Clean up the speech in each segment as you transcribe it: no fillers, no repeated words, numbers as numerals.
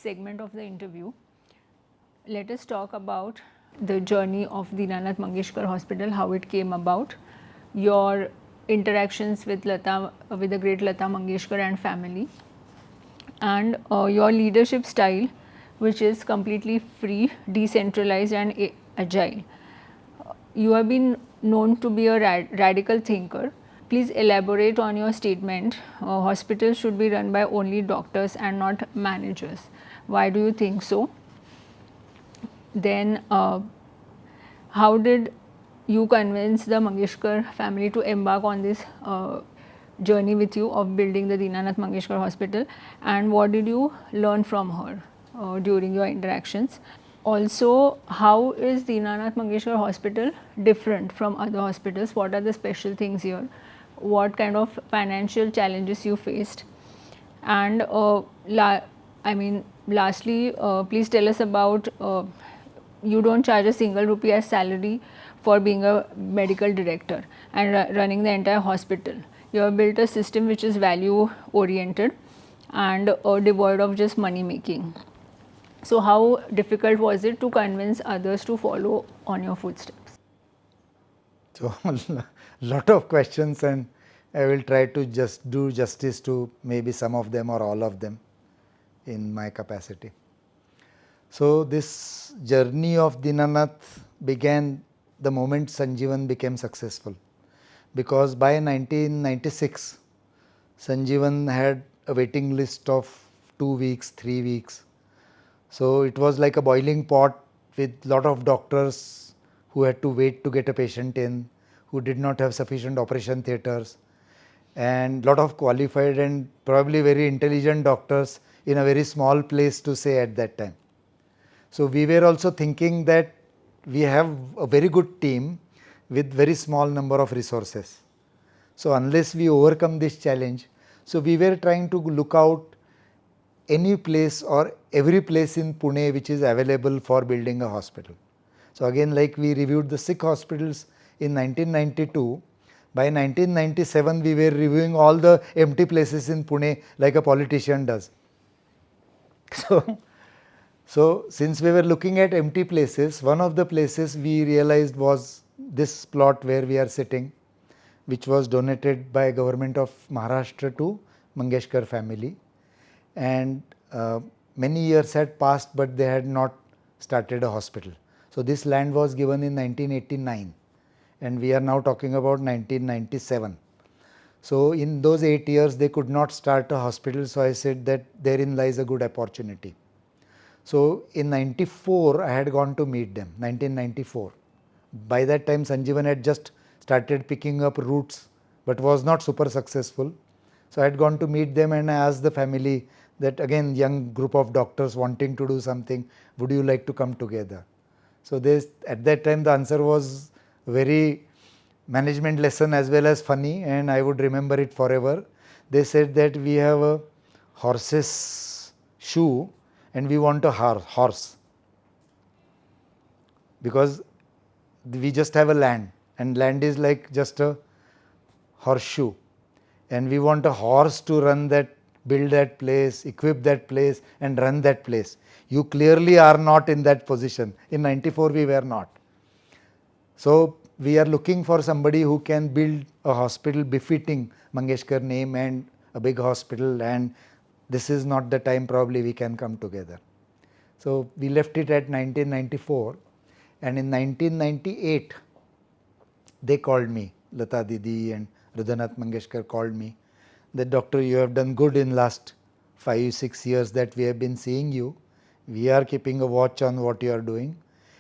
segment of the interview, let us talk about the journey of Deenanath Mangeshkar Hospital, how it came about, your interactions with the great Lata Mangeshkar and family, and your leadership style, which is completely free, decentralized, and agile. You have been known to be a radical thinker. Please elaborate on your statement. Hospitals should be run by only doctors and not managers. Why do you think so? Then, how did you convince the Mangeshkar family to embark on this journey with you of building the Deenanath Mangeshkar Hospital, and what did you learn from her during your interactions? Also, how is Deenanath Mangeshkar Hospital different from other hospitals? What are the special things here? What kind of financial challenges you faced? And lastly, please tell us about you don't charge a single rupee as salary for being a medical director and running the entire hospital. You have built a system which is value oriented and devoid of just money making. So, how difficult was it to convince others to follow on your footsteps? So, lot of questions, and I will try to just do justice to maybe some of them or all of them in my capacity. So, this journey of Deenanath began the moment Sanjeevan became successful, because by 1996 Sanjeevan had a waiting list of 2 weeks, 3 weeks. So, it was like a boiling pot with lot of doctors who had to wait to get a patient in, who did not have sufficient operation theatres, and lot of qualified and probably very intelligent doctors in a very small place to say at that time. So, we were also thinking that we have a very good team with very small number of resources. So, unless we overcome this challenge, so we were trying to look out any place or every place in Pune which is available for building a hospital. So, again, like we reviewed the sick hospitals in 1992, by 1997 we were reviewing all the empty places in Pune like a politician does. So, since we were looking at empty places, one of the places we realized was this plot where we are sitting, which was donated by government of Maharashtra to Mangeshkar family, and many years had passed, but they had not started a hospital. So, this land was given in 1989 and we are now talking about 1997. So, in those 8 years they could not start a hospital, so I said that therein lies a good opportunity. So, in 94 I had gone to meet them, 1994. By that time Sanjeevan had just started picking up roots, but was not super successful. So, I had gone to meet them and I asked the family that, again, young group of doctors wanting to do something, would you like to come together? So, at that time the answer was very management lesson as well as funny, and I would remember it forever. They said that we have a horse's shoe and we want a horse, because we just have a land and land is like just a horseshoe, and we want a horse to run that, build that place, equip that place and run that place. You clearly are not in that position. In 94 we were not. So, we are looking for somebody who can build a hospital befitting Mangeshkar name and a big hospital, and this is not the time probably we can come together. So, we left it at 1994, and in 1998 they called me, Lata Didi and Dhananjay Mangeshkar called me that, doctor, you have done good in last 5-6 years that we have been seeing you. We are keeping a watch on what you are doing,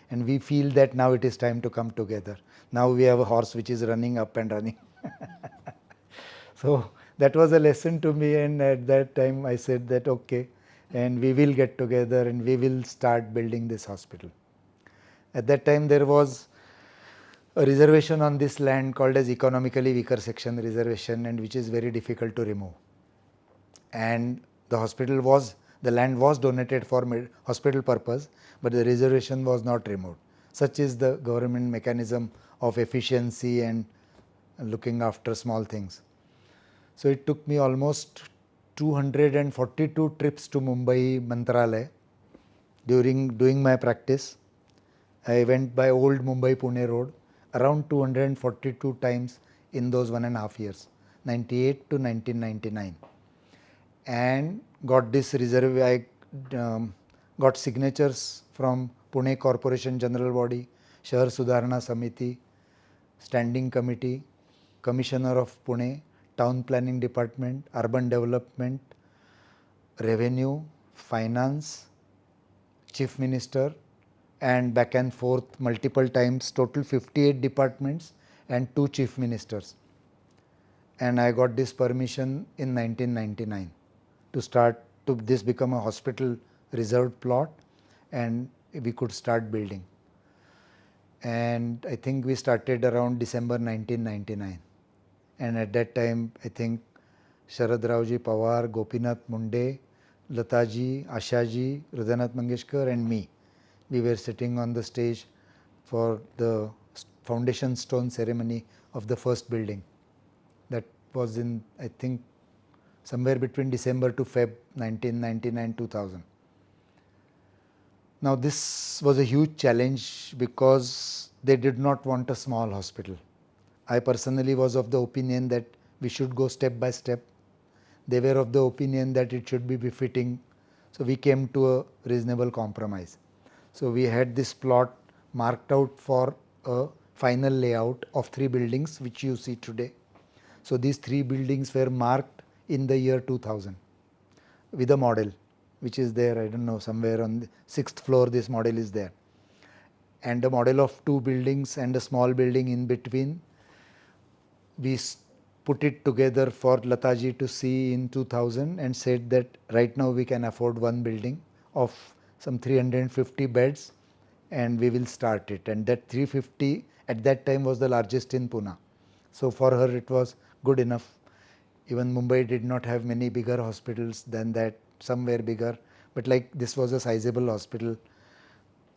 and we feel that now it is time to come together. Now we have a horse which is running up and running. So, that was a lesson to me, and at that time I said that okay, and we will get together and we will start building this hospital. At that time there was a reservation on this land called as economically weaker section reservation, and which is very difficult to remove. And the land was donated for hospital purpose, but the reservation was not removed. Such is the government mechanism of efficiency and looking after small things. So, it took me almost 242 trips to Mumbai Mantralaya during doing my practice. I went by old Mumbai Pune road around 242 times in those 1.5 years, 98 to 1999, and got this reserve. I got signatures from Pune Corporation General Body, Shahar Sudharana Samiti, Standing Committee, Commissioner of Pune, Town Planning Department, Urban Development, Revenue, Finance, Chief Minister, and back and forth multiple times, total 58 departments and 2 Chief Ministers. And I got this permission in 1999 to start to this become a hospital reserved plot, and we could start building. And I think we started around December 1999. And at that time, I think Sharad Raoji Pawar, Gopinath Munde, Lataji, Ashaji, Dhananjay Mangeshkar and me, we were sitting on the stage for the foundation stone ceremony of the first building. That was in, I think, somewhere between December to Feb 1999-2000. Now this was a huge challenge because they did not want a small hospital. I personally was of the opinion that we should go step by step. They were of the opinion that it should be befitting. So we came to a reasonable compromise. So we had this plot marked out for a final layout of 3 buildings which you see today. So these 3 buildings were marked in the year 2000 with a model which is there, I don't know, somewhere on the 6th floor this model is there. And a model of 2 buildings and a small building in between. We put it together for Lataji to see in 2000 and said that right now we can afford 1 building of some 350 beds and we will start it. And that 350 at that time was the largest in Pune. So for her it was good enough. Even Mumbai did not have many bigger hospitals than that, some were bigger, but like this was a sizable hospital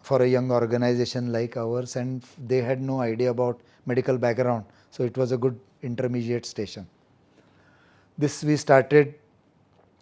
for a young organization like ours, and they had no idea about medical background, so it was a good intermediate station. This we started,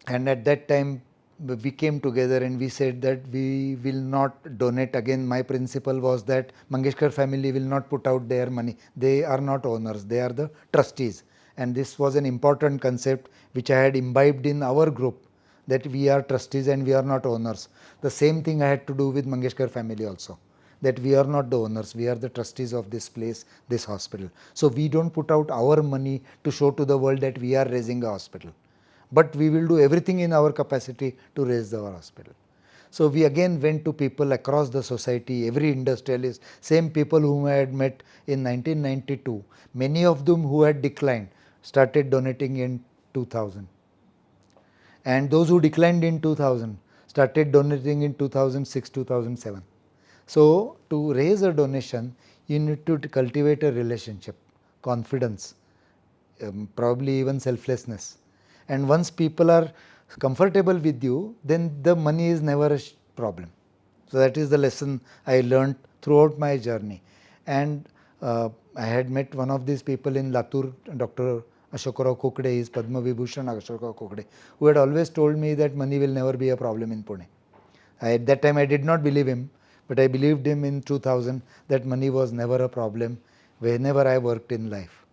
and at that time we came together and we said that we will not donate. Again, my principle was that Mangeshkar family will not put out their money. They are not owners, they are the trustees. And this was an important concept which I had imbibed in our group, that we are trustees and we are not owners. The same thing I had to do with Mangeshkar family also, that we are not the owners, we are the trustees of this place, this hospital. So we don't put out our money to show to the world that we are raising a hospital, but we will do everything in our capacity to raise our hospital. So we again went to people across the society, every industrialist, same people whom I had met in 1992, many of them who had declined started donating in 2000. And those who declined in 2000 started donating in 2006, 2007. So to raise a donation, you need to cultivate a relationship, confidence, probably even selflessness. And once people are comfortable with you, then the money is never a problem. So that is the lesson I learned throughout my journey. And I had met one of these people in Latur, Dr. Ashokrao Kokde, is Padma Vibhushan Ashokrao Kokde, who had always told me that money will never be a problem in Pune. At that time I did not believe him, but I believed him in 2000 that money was never a problem whenever I worked in life.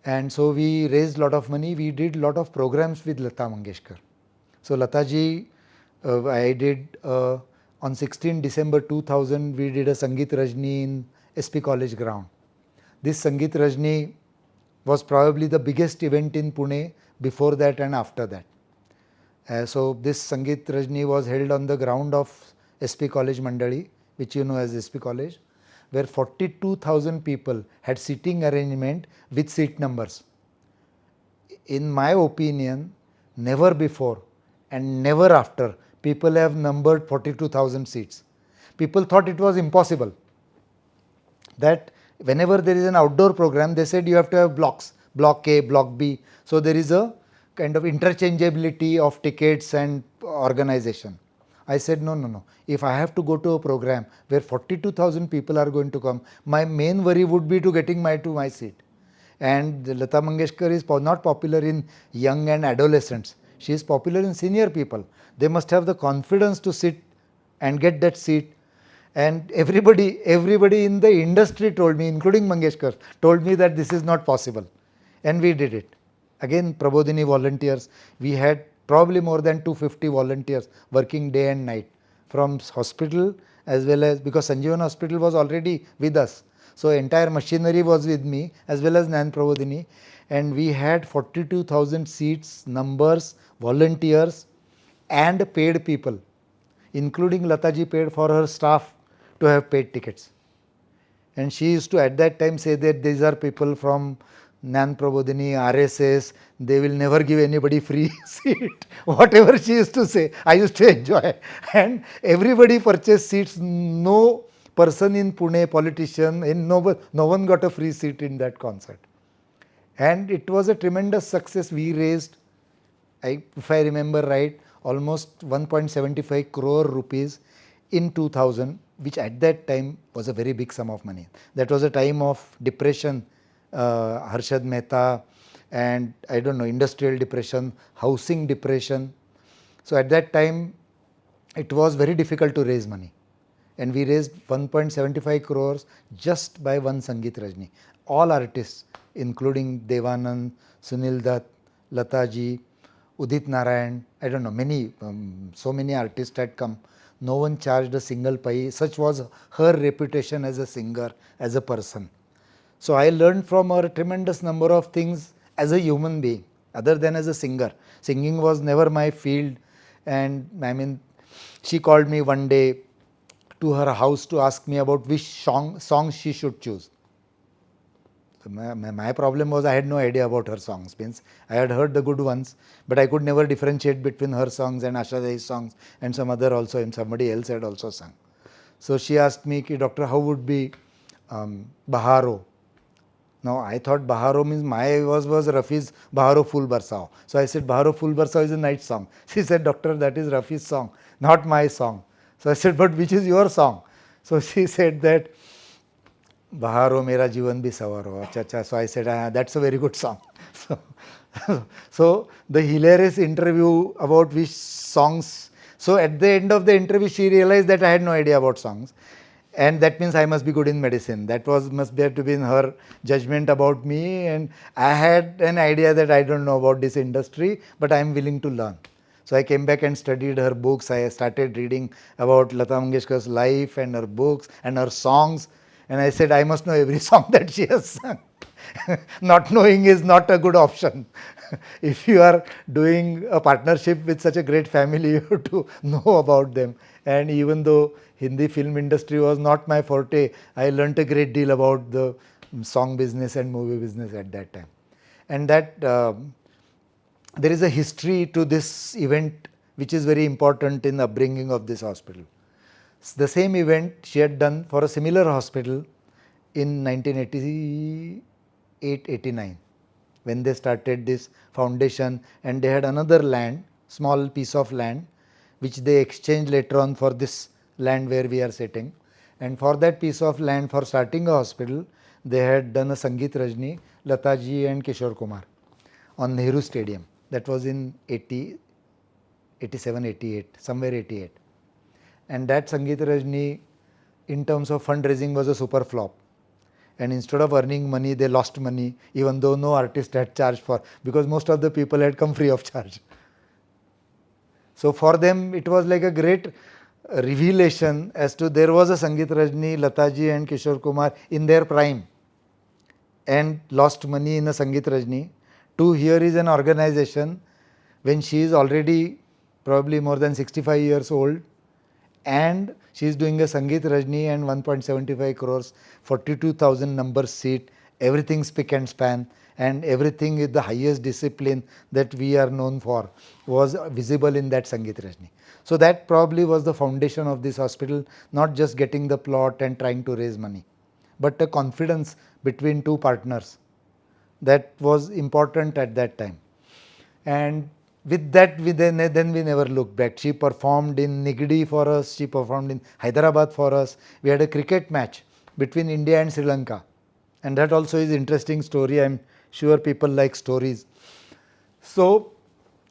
And so we raised a lot of money. We did a lot of programs with Lata Mangeshkar. So Lataji, I did on 16 December 2000, we did a Sangeet Rajni in SP College ground. This Sangeet Rajni was probably the biggest event in Pune before that and after that. So this Sangeet Rajni was held on the ground of SP College Mandali, which you know as SP College, where 42,000 people had seating arrangement with seat numbers. In my opinion, never before and never after people have numbered 42,000 seats. People thought it was impossible, that whenever there is an outdoor program, they said you have to have blocks, block A, block B. So there is a kind of interchangeability of tickets and organization. I said, no, no, no. If I have to go to a program where 42,000 people are going to come, my main worry would be to getting to my seat. And Lata Mangeshkar is not popular in young and adolescents. She is popular in senior people. They must have the confidence to sit and get that seat. And everybody in the industry told me, including Mangeshkar, told me that this is not possible. And we did it. Again, Prabodhini volunteers. We had probably more than 250 volunteers working day and night from hospital, as well as, because Sanjeevan Hospital was already with us. So entire machinery was with me as well as Nan Prabodhini, and we had 42,000 seats, numbers, volunteers and paid people, including Lataji paid for her staff to have paid tickets. And she used to at that time say that these are people from Nan Prabodhini, RSS, they will never give anybody free seat. Whatever she used to say, I used to enjoy. And everybody purchased seats. No person in Pune, politician, and no one got a free seat in that concert. And it was a tremendous success. We raised, if I remember right, almost 1.75 crore rupees in 2000, which at that time was a very big sum of money. That was a time of depression, Harshad Mehta, and I don't know, industrial depression, housing depression. So at that time, it was very difficult to raise money. And we raised 1.75 crores just by one Sangeet Rajni. All artists, including Devanand, Sunil Dutt, Lataji, Udit Narayan, I don't know, many, so many artists had come. No one charged a single pai. Such was her reputation as a singer, as a person. So I learned from her a tremendous number of things as a human being, other than as a singer. Singing was never my field. And I mean, she called me one day to her house to ask me about which song she should choose. So my problem was I had no idea about her songs. Means I had heard the good ones, but I could never differentiate between her songs and Asha Dei's songs and some other also, and somebody else had also sung. So she asked me, Doctor, how would be Baharo? Now I thought Baharo means my was Rafi's Baharo Phul Barsao. So I said Baharo Phul Barsao is a night song. She said, Doctor, that is Rafi's song, not my song. So I said, but which is your song? So she said that Baharo Mera Jivan Bhi Sawaro. Acha. So I said, that's a very good song. So the hilarious interview about which songs. So at the end of the interview, she realized that I had no idea about songs. And that means I must be good in medicine. That must have to be in her judgment about me. And I had an idea that I don't know about this industry, but I am willing to learn. So I came back and studied her books. I started reading about Lata Mangeshkar's life and her books and her songs. And I said, I must know every song that she has sung. Not knowing is not a good option. If you are doing a partnership with such a great family, you have to know about them. And even though Hindi film industry was not my forte, I learnt a great deal about the song business and movie business at that time. And that there is a history to this event which is very important in the upbringing of this hospital. The same event she had done for a similar hospital in 1988-89 when they started this foundation, and they had another land, small piece of land, which they exchanged later on for this land where we are sitting. And for that piece of land, for starting a hospital, they had done a Sangeet Rajni, Lataji and Kishore Kumar on Nehru Stadium. That was in 87, 88, somewhere 88. And that Sangeet Rajni, in terms of fundraising, was a super flop. And instead of earning money, they lost money, even though no artist had charged for, because most of the people had come free of charge. So for them, it was like a great revelation as to there was a Sangeet Rajni, Lataji and Kishore Kumar in their prime and lost money in a Sangeet Rajni. To here is an organization when she is already probably more than 65 years old, and she is doing a Sangeet Rajni and 1.75 crores, 42,000 number seat, everything spick and span, and everything with the highest discipline that we are known for was visible in that Sangeet Rajni. So that probably was the foundation of this hospital, not just getting the plot and trying to raise money, but a confidence between two partners that was important at that time. And with that, then we never looked back. She performed in Nigdi for us, she performed in Hyderabad for us. We had a cricket match between India and Sri Lanka. And that also is interesting story. I'm sure people like stories. So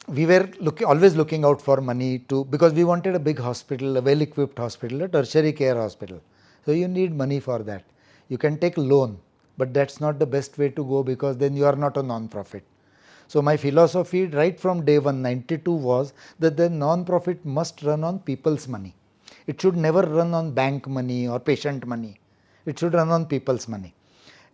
we were always looking out for money because we wanted a big hospital, a well equipped hospital, a tertiary care hospital. So you need money for that. You can take loan, but that's not the best way to go, because then you are not a non-profit. So my philosophy right from day one, 92, was that the non-profit must run on people's money. It should never run on bank money or patient money. It should run on people's money.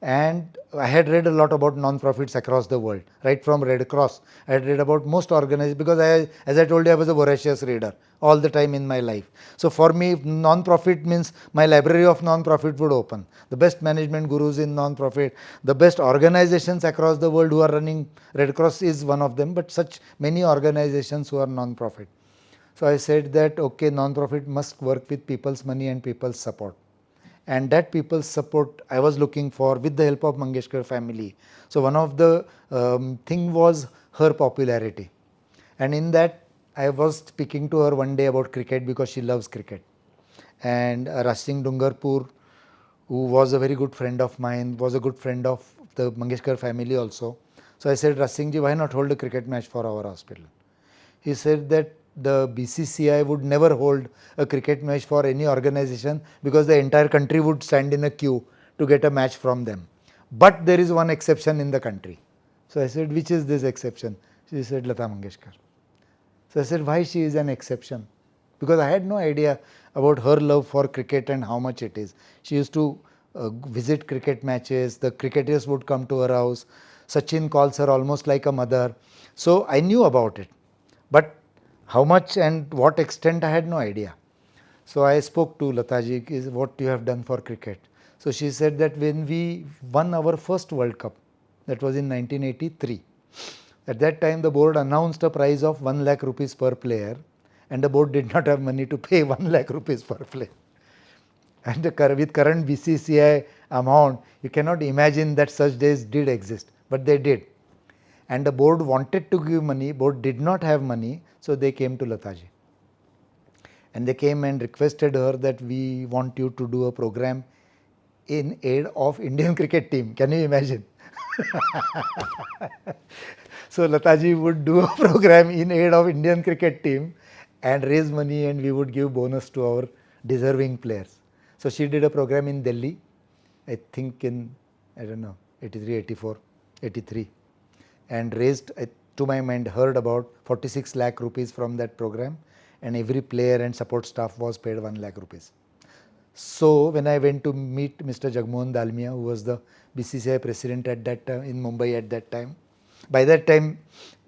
And I had read a lot about non-profits across the world, right from Red Cross. I had read about most organized, because as I told you, I was a voracious reader all the time in my life. So for me, non-profit means my library of non-profit would open. The best management gurus in non-profit, the best organizations across the world who are running. Red Cross is one of them, but such many organizations who are non-profit. So I said that okay, non-profit must work with people's money and people's support. And that people's support I was looking for with the help of Mangeshkar family. So one of the thing was her popularity. And in that, I was speaking to her one day about cricket, because she loves cricket. And Singh Dungarpur, who was a very good friend of mine, was a good friend of the Mangeshkar family also. So I said, Singh ji, why not hold a cricket match for our hospital? He said that the BCCI would never hold a cricket match for any organization, because the entire country would stand in a queue to get a match from them. But there is one exception in the country. So I said, which is this exception? She said, Lata Mangeshkar. So I said, why she is an exception? Because I had no idea about her love for cricket and how much it is. She used to visit cricket matches. The cricketers would come to her house. Sachin calls her almost like a mother. So I knew about it. But how much and what extent, I had no idea. So I spoke to Lataji, is what you have done for cricket. So she said that when we won our first World Cup, that was in 1983, at that time the board announced a prize of 1 lakh rupees per player, and the board did not have money to pay 1 lakh rupees per player. And with current BCCI amount, you cannot imagine that such days did exist, but they did. And the board wanted to give money, board did not have money, so they came to Lataji. And they came and requested her that we want you to do a program in aid of Indian cricket team. Can you imagine? So Lataji would do a program in aid of Indian cricket team and raise money, and we would give bonus to our deserving players. So she did a program in Delhi, I think in, I don't know, 83, 84, 83, and raised, to my mind, heard about 46 lakh rupees from that program, and every player and support staff was paid 1 lakh rupees. So when I went to meet Mr. Jagmohan Dalmia, who was the BCCI president at that time in Mumbai at that time, by that time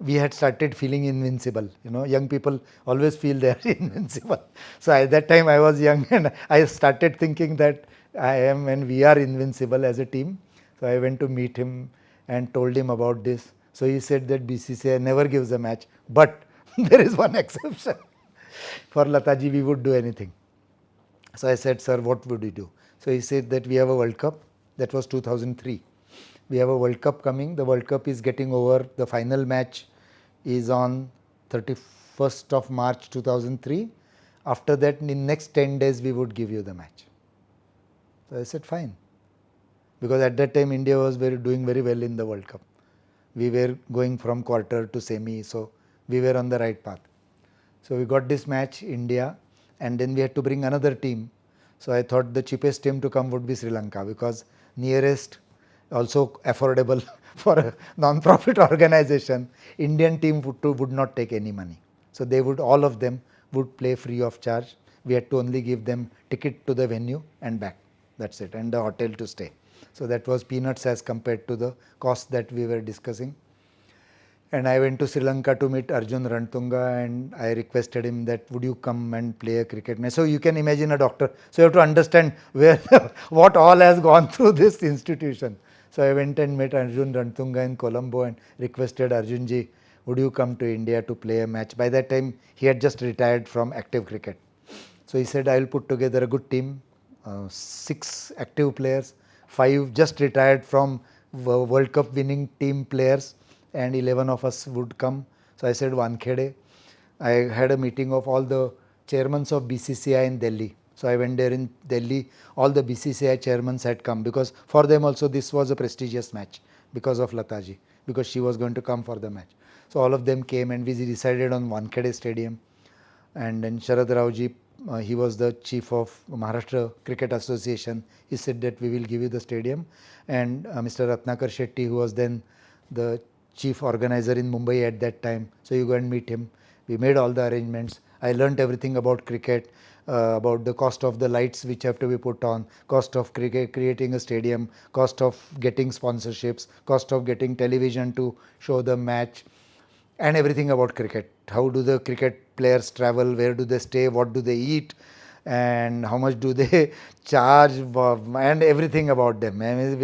we had started feeling invincible. You know, young people always feel they are invincible. So at that time I was young, and I started thinking that I am and we are invincible as a team. So I went to meet him and told him about this. So he said that BCCI never gives a match, but there is one exception. For Lataji we would do anything. So I said, sir, what would you do? So he said that we have a World Cup. That was 2003. We have a World Cup coming. The World Cup is getting over. The final match is on 31st of March 2003. After that, in next 10 days, we would give you the match. So I said, fine. Because at that time, India was doing very well in the World Cup. We were going from quarter to semi, so we were on the right path. So we got this match, India, and then we had to bring another team. So I thought the cheapest team to come would be Sri Lanka, because nearest, also affordable for a non-profit organization. Indian team would not take any money. So they would, all of them would play free of charge. We had to only give them ticket to the venue and back. That's it, and the hotel to stay. So that was peanuts as compared to the cost that we were discussing. And I went to Sri Lanka to meet Arjun Rantunga, and I requested him that would you come and play a cricket match. So you can imagine a doctor. So you have to understand where what all has gone through this institution. So I went and met Arjun Rantunga in Colombo and requested Arjunji, would you come to India to play a match? By that time he had just retired from active cricket. So he said, I will put together a good team, 6 active players, 5 just retired from World Cup winning team players, and 11 of us would come. So I said, Wankhede. I had a meeting of all the chairmen of BCCI in Delhi. So I went there in Delhi. All the BCCI chairmen had come, because for them also this was a prestigious match. because of Lataji, because she was going to come for the match. So all of them came and we decided on Wankhede Stadium. And then Sharad Raoji, he was the chief of Maharashtra Cricket Association. He said that we will give you the stadium. And Mr. Ratnakar Shetty, who was then the chief organizer in Mumbai at that time, so you go and meet him. We made all the arrangements. I learnt everything about cricket, about the cost of the lights which have to be put on, cost of cricket, creating a stadium, cost of getting sponsorships, cost of getting television to show the match, and everything about cricket. How do the cricket players travel, where do they stay, what do they eat, and how much do they charge, and everything about them. I mean,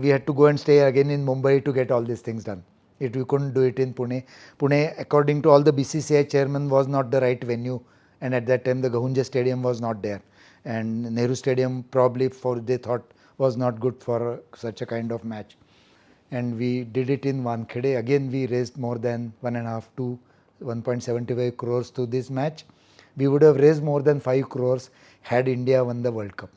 we had to go and stay again in Mumbai to get all these things done. We couldn't do it in Pune. Pune, according to all the BCCI chairman, was not the right venue, and at that time the Gahunja Stadium was not there, and Nehru Stadium probably they thought was not good for such a kind of match. And we did it in Wankhede. Again, we raised more than 1.5 to 1.75 crores to this match. We would have raised more than 5 crores had India won the World Cup.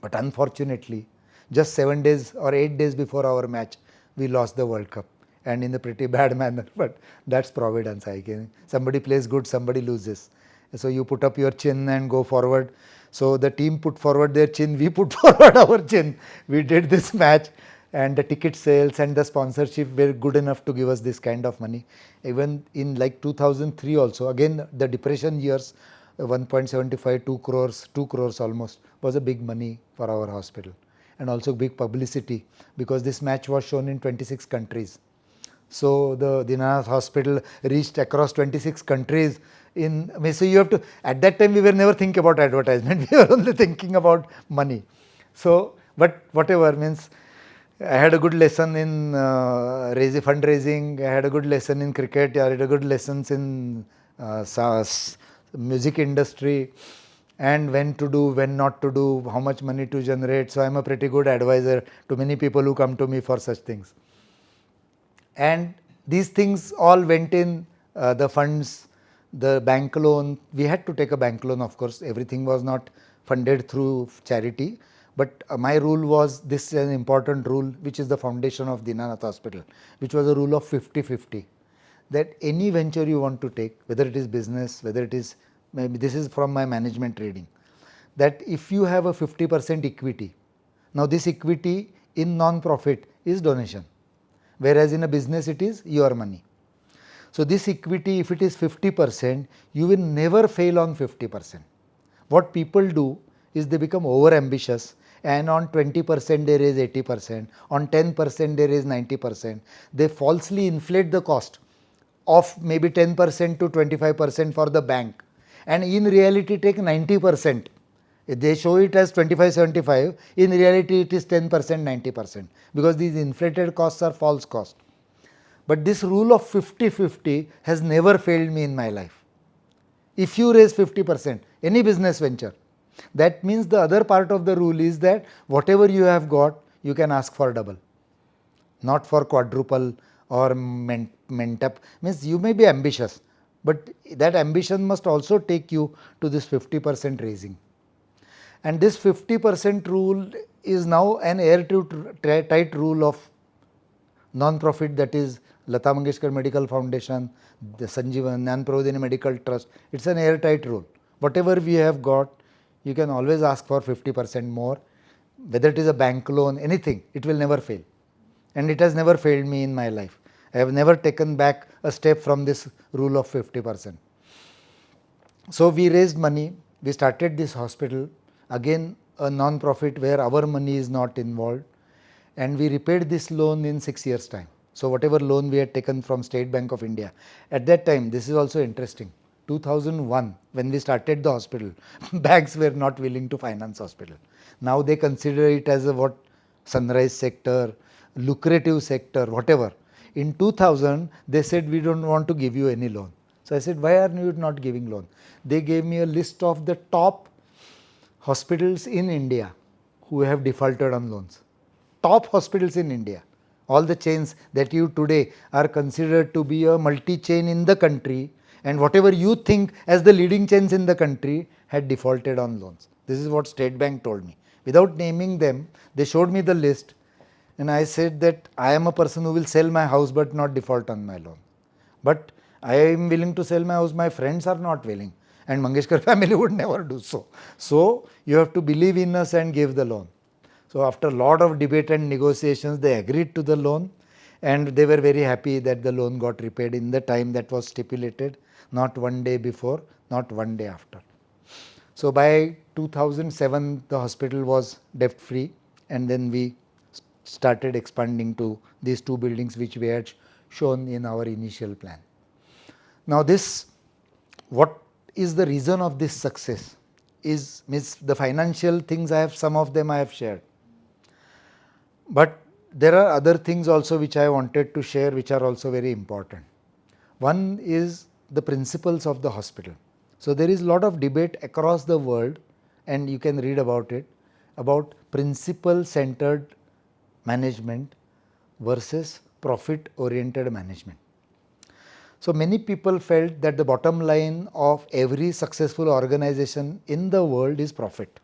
But unfortunately, just 7 days or 8 days before our match, we lost the World Cup, and in a pretty bad manner. But that's providence. Somebody plays good, somebody loses. So you put up your chin and go forward. So the team put forward their chin, we put forward our chin. We did this match, and the ticket sales and the sponsorship were good enough to give us this kind of money. Even in like 2003 also, again the depression years, 1.75, 2 crores almost was a big money for our hospital, and also big publicity because this match was shown in 26 countries. So the Deenanath hospital reached across 26 countries. So you have to, at that time we were never thinking about advertisement, we were only thinking about money. So, but whatever, means I had a good lesson in fundraising, I had a good lesson in cricket, I had a good lessons in music industry, and when to do, when not to do, how much money to generate. So I am a pretty good advisor to many people who come to me for such things. And these things all went in, the funds, the bank loan. We had to take a bank loan, of course. Everything was not funded through charity. But my rule was, this is an important rule, which is the foundation of Deenanath Hospital, which was a rule of 50-50. That any venture you want to take, whether it is business, whether it is, maybe this is from my management training, that if you have a 50% equity, now this equity in non-profit is donation, whereas in a business it is your money. So this equity, if it is 50%, you will never fail on 50%. What people do is they become over ambitious, and on 20% they raise 80%, on 10% they raise 90%. They falsely inflate the cost of maybe 10% to 25% for the bank, and in reality take 90%. They show it as 25-75, in reality it is 10%, 90%, because these inflated costs are false costs. But this rule of 50-50 has never failed me in my life. If you raise 50%, any business venture, that means the other part of the rule is that whatever you have got, you can ask for double, not for quadruple or mentup. Means you may be ambitious, but that ambition must also take you to this 50% raising. And this 50% rule is now an airtight rule of non-profit, that is Lata Mangeshkar Medical Foundation, the Sanjeevan, Jnana Pravodhini Medical Trust. It's an airtight rule. Whatever we have got, you can always ask for 50% more, whether it is a bank loan, anything, it will never fail. And it has never failed me in my life. I have never taken back a step from this rule of 50%. So we raised money, we started this hospital, again a non-profit where our money is not involved, and we repaid this loan in 6 years' time. So whatever loan we had taken from State Bank of India, at that time, this is also interesting, 2001 when we started the hospital, banks were not willing to finance hospital. Now they consider it as a sunrise sector, lucrative sector, whatever. In 2000 they said, we don't want to give you any loan. So I said, why are you not giving loan? They gave me a list of the top hospitals in India who have defaulted on loans. Top hospitals in India. All the chains that you today are considered to be a multi-chain in the country, and whatever you think as the leading chains in the country had defaulted on loans. This is what State Bank told me. Without naming them, they showed me the list. And I said that I am a person who will sell my house but not default on my loan. But I am willing to sell my house, my friends are not willing, and Mangeshkar family would never do so. So you have to believe in us and give the loan. So after a lot of debate and negotiations, they agreed to the loan, and they were very happy that the loan got repaid in the time that was stipulated, not one day before, not one day after. So by 2007, the hospital was debt free, and then we started expanding to these two buildings which we had shown in our initial plan. Now this, what is the reason of this success is means the financial things, I have some of them I have shared. But there are other things also which I wanted to share which are also very important. One is the principles of the hospital. So there is a lot of debate across the world, and you can read about it, about principle centered management versus profit oriented management. So many people felt that the bottom line of every successful organization in the world is profit.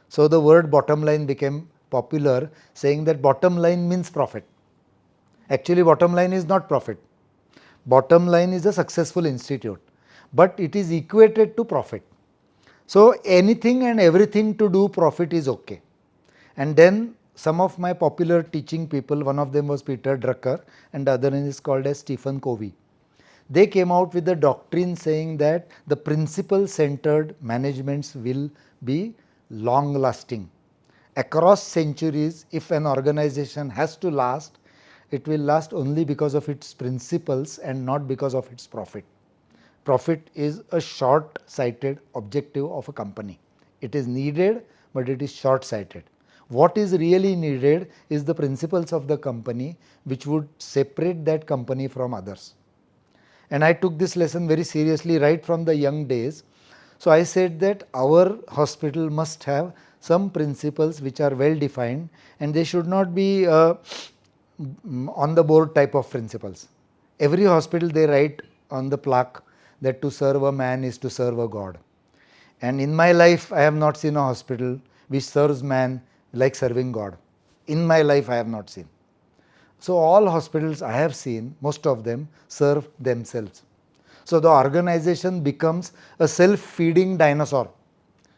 So the word bottom line became popular, saying that bottom line means profit. Actually, bottom line is not profit. Bottom line is a successful institute, but it is equated to profit. So anything and everything to do profit is okay. And then some of my popular teaching people, one of them was Peter Drucker and the other one is called as Stephen Covey. They came out with the doctrine saying that the principle centered managements will be long lasting. Across centuries, if an organization has to last, it will last only because of its principles and not because of its profit. Profit is a short sighted objective of a company. It is needed, but it is short sighted. What is really needed is the principles of the company which would separate that company from others. And I took this lesson very seriously right from the young days. So I said that our hospital must have some principles which are well defined, and they should not be on the board type of principles. Every hospital they write on the plaque that to serve a man is to serve a God. And in my life, I have not seen a hospital which serves man like serving God. In my life, I have not seen. So all hospitals I have seen, most of them serve themselves. So the organization becomes a self-feeding dinosaur.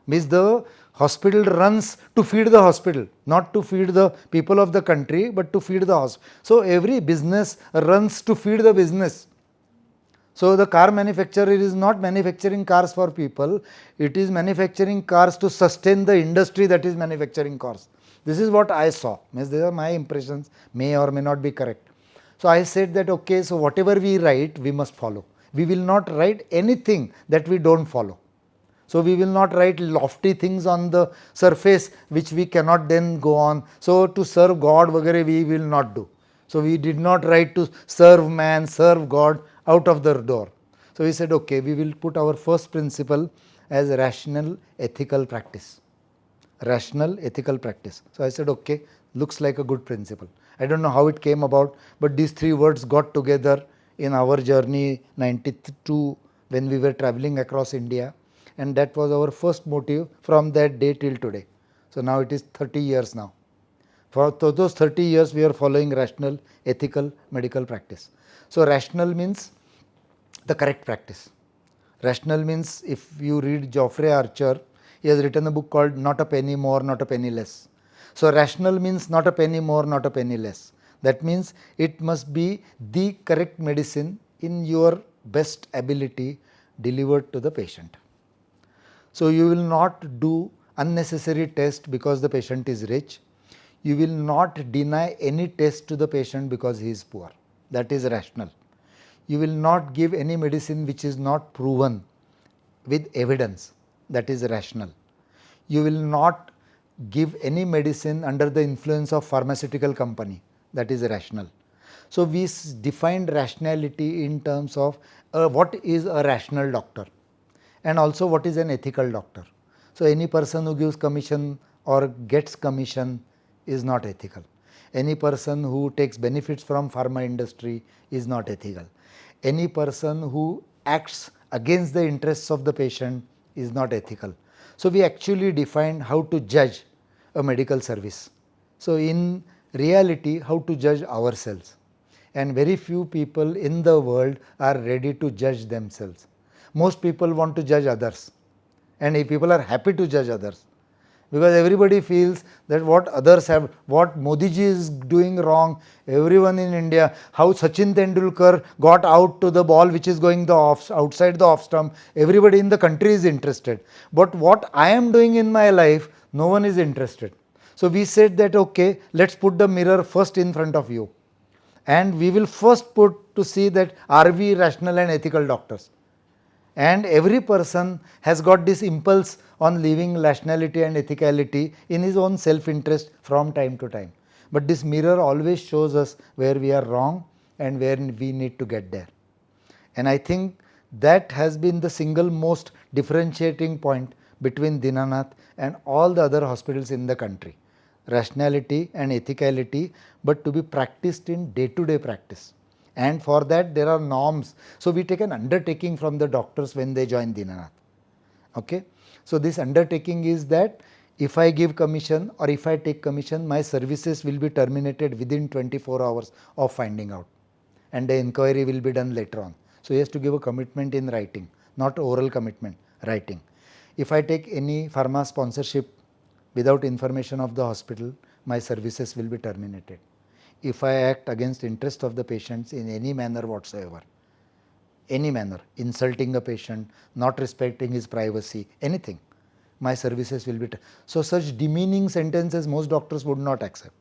Means the hospital runs to feed the hospital, not to feed the people of the country, but to feed the hospital. So every business runs to feed the business. So the car manufacturer is not manufacturing cars for people, it is manufacturing cars to sustain the industry that is manufacturing cars. This is what I saw. Means these are my impressions, may or may not be correct. So I said that okay, so whatever we write, we must follow. We will not write anything that we don't follow. So we will not write lofty things on the surface which we cannot then go on. So to serve God vagare we will not do. So we did not write to serve man, serve God out of the door. So we said okay, we will put our first principle as rational ethical practice. Rational ethical practice. So I said okay, looks like a good principle. I don't know how it came about, but these three words got together in our journey 92 when we were traveling across India, and that was our first motive from that day till today. So now it is 30 years now. For those 30 years we are following rational ethical medical practice. So rational means the correct practice. Rational means, if you read Geoffrey Archer, he has written a book called Not a Penny More, Not a Penny Less. So rational means not a penny more, not a penny less. That means it must be the correct medicine in your best ability delivered to the patient. So you will not do unnecessary test because the patient is rich. You will not deny any test to the patient because he is poor. That is rational. You will not give any medicine which is not proven with evidence. That is rational. You will not give any medicine under the influence of pharmaceutical company. That is rational. So we defined rationality in terms of what is a rational doctor and also what is an ethical doctor. So any person who gives commission or gets commission is not ethical. Any person who takes benefits from pharma industry is not ethical. Any person who acts against the interests of the patient is not ethical. So we actually defined how to judge a medical service. So in reality, how to judge ourselves. And very few people in the world are ready to judge themselves. Most people want to judge others, and if people are happy to judge others, because everybody feels that what others have, what Modi ji is doing wrong, everyone in India, how Sachin Tendulkar got out to the ball which is going the off, outside the off stump, everybody in the country is interested. But what I am doing in my life, no one is interested. So we said that okay, let's put the mirror first in front of you, and we will first put to see that are we rational and ethical doctors. And every person has got this impulse on leaving rationality and ethicality in his own self interest from time to time. But this mirror always shows us where we are wrong and where we need to get there. And I think that has been the single most differentiating point between Deenanath and all the other hospitals in the country. Rationality and ethicality, but to be practiced in day to day practice. And for that there are norms. So we take an undertaking from the doctors when they join Deenanath. Okay. So this undertaking is that if I give commission or if I take commission, my services will be terminated within 24 hours of finding out, and the inquiry will be done later on. So he has to give a commitment in writing, not oral commitment, writing. If I take any pharma sponsorship without information of the hospital, my services will be terminated. If I act against interest of the patients in any manner whatsoever, any manner, insulting a patient, not respecting his privacy, anything, my services will be. So such demeaning sentences most doctors would not accept.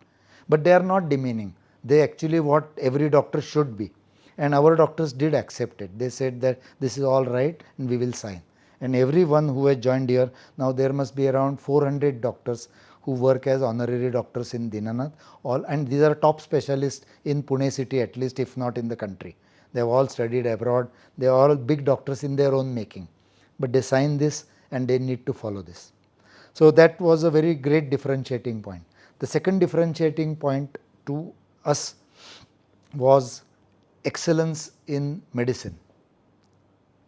But they are not demeaning. They actually what every doctor should be. And our doctors did accept it. They said that this is all right and we will sign. And everyone who has joined here, now there must be around 400 doctors who work as honorary doctors in Deenanath, all, and these are top specialists in Pune city at least, if not in the country. They have all studied abroad. They are all big doctors in their own making. But they sign this and they need to follow this. So that was a very great differentiating point. The second differentiating point to us was excellence in medicine.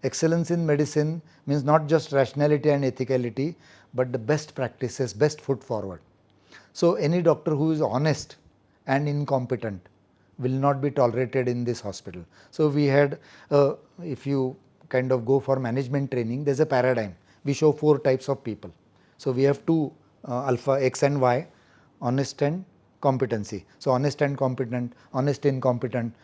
Excellence in medicine means not just rationality and ethicality, but the best practices, best foot forward. So any doctor who is honest and incompetent will not be tolerated in this hospital. So we had, if you kind of go for management training, there's a paradigm. We show 4 types of people. So we have 2 alpha, X and Y, honest and competency. So honest and competent, honest incompetent,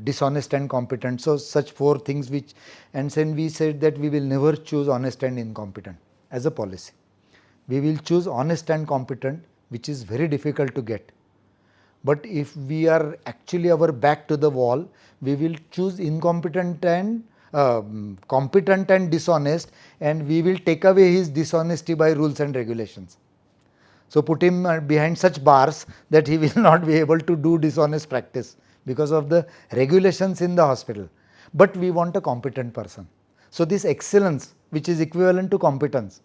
dishonest and competent. So such 4 things which, and then we said that we will never choose honest and incompetent as a policy. We will choose honest and competent, which is very difficult to get. But if we are actually our back to the wall, we will choose incompetent and competent and dishonest, and we will take away his dishonesty by rules and regulations. So put him behind such bars that he will not be able to do dishonest practice because of the regulations in the hospital. But we want a competent person. So this excellence, which is equivalent to competence,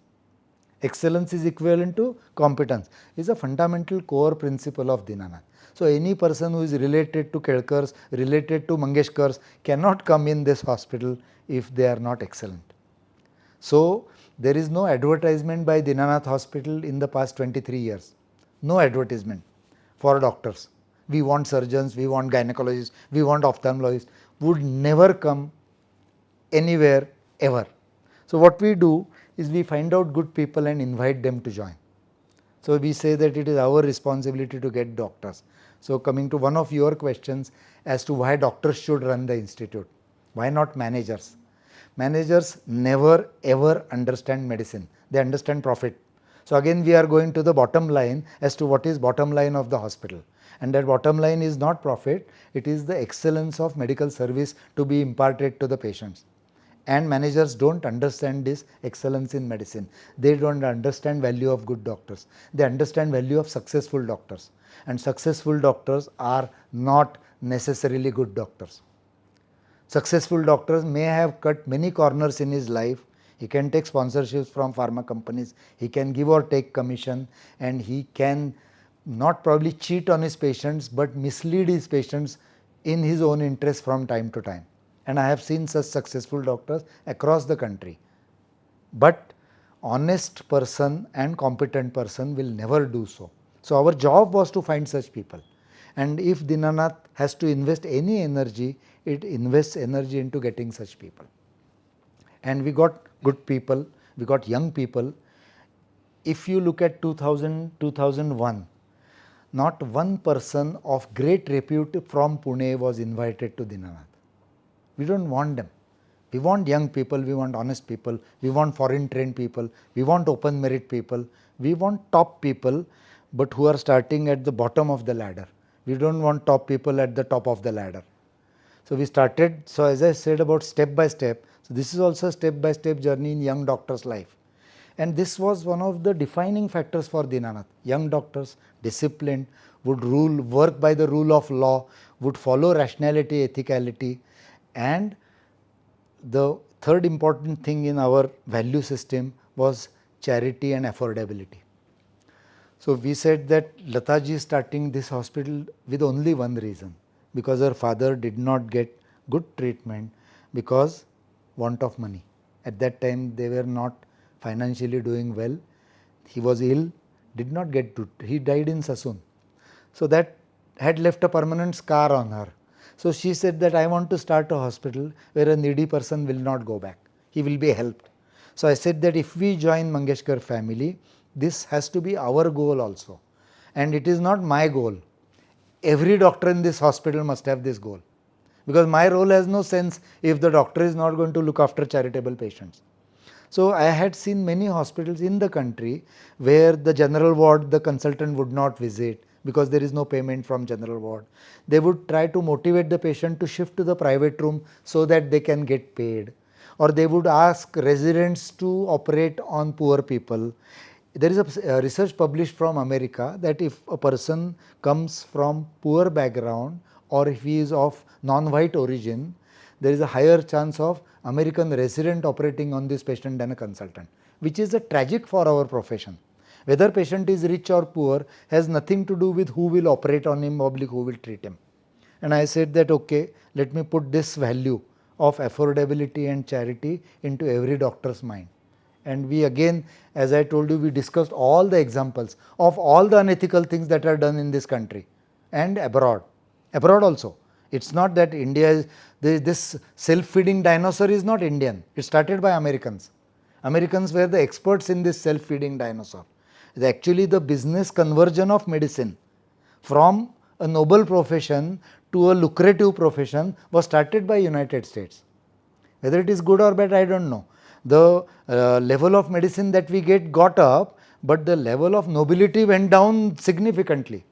excellence is equivalent to competence, is a fundamental core principle of Deenanath. So any person who is related to Kelkars, related to Mangeshkars cannot come in this hospital if they are not excellent. So there is no advertisement by Deenanath Hospital in the past 23 years. No advertisement for doctors. We want surgeons, we want gynecologists, we want ophthalmologists, would never come anywhere ever. So what we do is we find out good people and invite them to join. So we say that it is our responsibility to get doctors. So coming to one of your questions as to why doctors should run the institute, why not managers? Managers never ever understand medicine, they understand profit. So again we are going to the bottom line as to what is bottom line of the hospital, and that bottom line is not profit, it is the excellence of medical service to be imparted to the patients. And managers don't understand this excellence in medicine. They don't understand value of good doctors. They understand value of successful doctors, and successful doctors are not necessarily good doctors. Successful doctors may have cut many corners in his life. He can take sponsorships from pharma companies, he can give or take commission, and he can not probably cheat on his patients but mislead his patients in his own interest from time to time. And I have seen such successful doctors across the country. But honest person and competent person will never do so. So our job was to find such people. And if Deenanath has to invest any energy, it invests energy into getting such people. And we got good people, we got young people. If you look at 2000, 2001, not one person of great repute from Pune was invited to Deenanath. We don't want them. We want young people, we want honest people, we want foreign trained people, we want open merit people, we want top people, but who are starting at the bottom of the ladder. We don't want top people at the top of the ladder. So we started, so as I said about step by step, so this is also a step by step journey in young doctor's life. And this was one of the defining factors for Deenanath. Young doctors, disciplined, would rule, work by the rule of law, would follow rationality, ethicality, and the third important thing in our value system was charity and affordability. So we said that Lata ji is starting this hospital with only one reason, because her father did not get good treatment because want of money. At that time they were not financially doing well. He was ill, did not get to, he died in Sassoon. So that had left a permanent scar on her. So she said that I want to start a hospital where a needy person will not go back. He will be helped. So I said that if we join Mangeshkar family, this has to be our goal also. And it is not my goal. Every doctor in this hospital must have this goal. Because my role has no sense if the doctor is not going to look after charitable patients. So I had seen many hospitals in the country where the general ward, the consultant would not visit because there is no payment from general ward. They would try to motivate the patient to shift to the private room so that they can get paid. Or they would ask residents to operate on poor people. There is a research published from America that if a person comes from poor background or if he is of non-white origin, there is a higher chance of American resident operating on this patient than a consultant, which is a tragic for our profession. Whether patient is rich or poor has nothing to do with who will operate on him or who will treat him. And I said that okay, let me put this value of affordability and charity into every doctor's mind. And we again, as I told you, we discussed all the examples of all the unethical things that are done in this country and abroad. Abroad also. It's not that India is, this self-feeding dinosaur is not Indian. It started by Americans. Americans were the experts in this self-feeding dinosaur. It's actually the business conversion of medicine from a noble profession to a lucrative profession was started by United States. Whether it is good or bad, I don't know. The level of medicine that we got up, but the level of nobility went down significantly.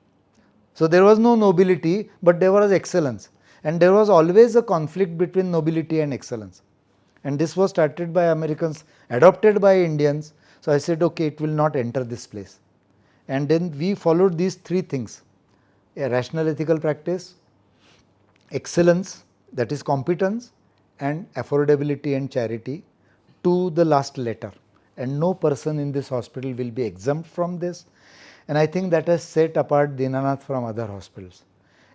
So there was no nobility, but there was excellence. And there was always a conflict between nobility and excellence. And this was started by Americans, adopted by Indians. So I said, okay, it will not enter this place. And then we followed these three things: a rational ethical practice, excellence, that is competence, and affordability and charity to the last letter. And no person in this hospital will be exempt from this. And I think that has set apart Deenanath from other hospitals.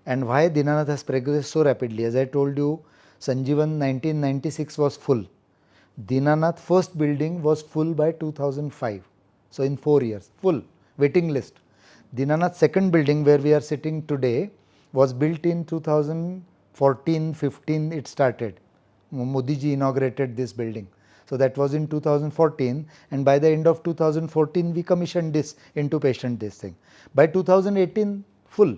And why Deenanath has progressed so rapidly? As I told you, Sanjeevan 1996 was full. Deenanath first building was full by 2005. So in 4 years, full, waiting list. Deenanath second building where we are sitting today was built in 2014-15 it started. Modi ji inaugurated this building. So that was in 2014, and by the end of 2014 we commissioned this into patient this thing. By 2018 full,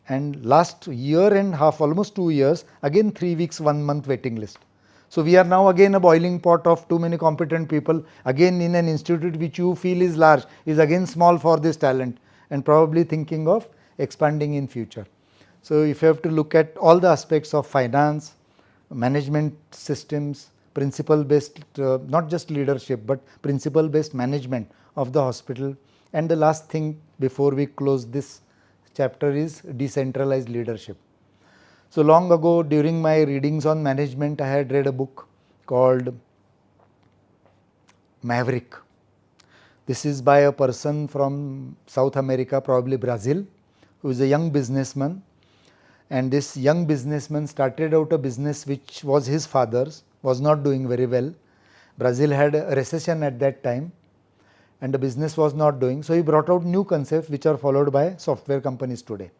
and last year and half, almost 2 years, again 3 weeks, 1 month waiting list. So we are now again a boiling pot of too many competent people, again in an institute which you feel is large, is again small for this talent, and probably thinking of expanding in future. So if you have to look at all the aspects of finance, management systems, principle based, not just leadership, but principle based management of the hospital. And the last thing before we close this chapter is decentralized leadership. So long ago, during my readings on management, I had read a book called Maverick. This is by a person from South America, probably Brazil, who is a young businessman. And this young businessman started out a business which was his father's, was not doing very well. Brazil had a recession at that time, and the business was not doing. So he brought out new concepts which are followed by software companies today,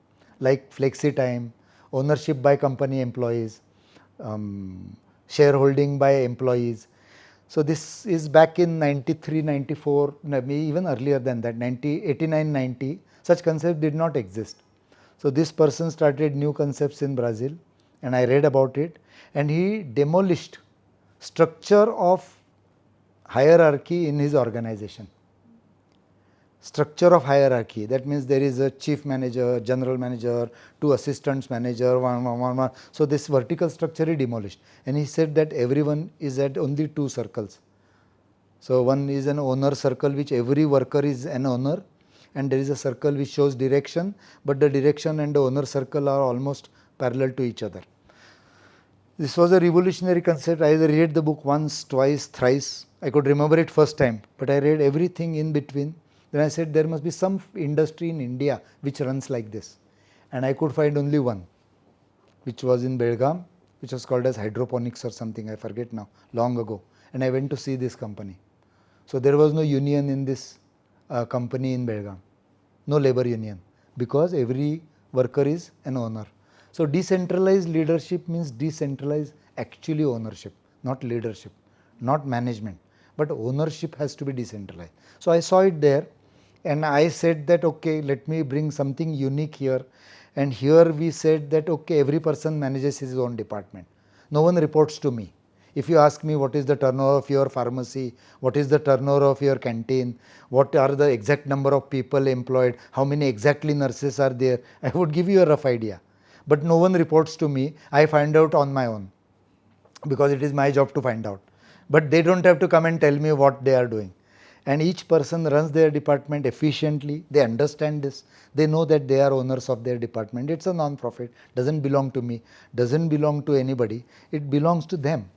like flexi time, ownership by company employees, shareholding by employees. So this is back in 93, 94, maybe even earlier than that, 90, 89, 90. Such concepts did not exist. So this person started new concepts in Brazil, and I read about it, and he demolished structure of hierarchy in his organization. Structure of hierarchy, that means there is a chief manager, general manager, two assistants manager, one. So this vertical structure he demolished, and he said that everyone is at only two circles. So one is an owner circle, which every worker is an owner, and there is a circle which shows direction, but the direction and the owner circle are almost parallel to each other. This was a revolutionary concept. I read the book once, twice, thrice. I could remember it first time, but I read everything in between. Then I said there must be some industry in India which runs like this, and I could find only one, which was in Belgaum, which was called as hydroponics or something, I forget now, long ago. And I went to see this company. So there was no union in this company in Belgaum, no labor union, because every worker is an owner. So decentralized leadership means decentralized actually ownership, not leadership, not management, but ownership has to be decentralized. So I saw it there, and I said that okay, let me bring something unique here. And here we said that okay, every person manages his own department. No one reports to me. If you ask me what is the turnover of your pharmacy, what is the turnover of your canteen, what are the exact number of people employed, how many exactly nurses are there, I would give you a rough idea. But no one reports to me. I find out on my own, because it is my job to find out. But they don't have to come and tell me what they are doing. And each person runs their department efficiently. They understand this. They know that they are owners of their department. It's a non-profit, doesn't belong to me, doesn't belong to anybody. It belongs to them.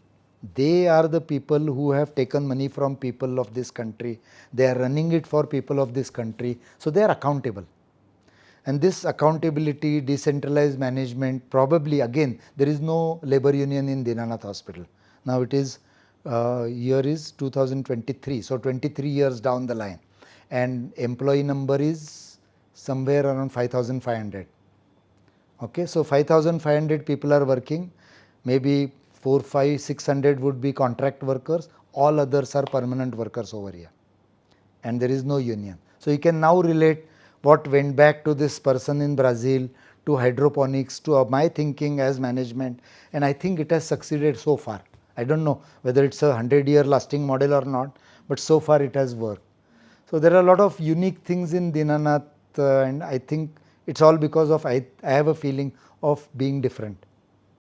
They are the people who have taken money from people of this country. They are running it for people of this country. So they are accountable. And this accountability, decentralized management, probably again, there is no labor union in Deenanath Hospital. Now it is, year is 2023, so 23 years down the line. And employee number is somewhere around 5,500. Okay, so 5,500 people are working, maybe 4, 5, 600 would be contract workers, all others are permanent workers over here. And there is no union. So you can now relate what went back to this person in Brazil, to hydroponics, to my thinking as management, and I think it has succeeded so far. I don't know whether it's a 100-year lasting model or not, but so far it has worked. So there are a lot of unique things in Deenanath, and I think it's all because of I have a feeling of being different.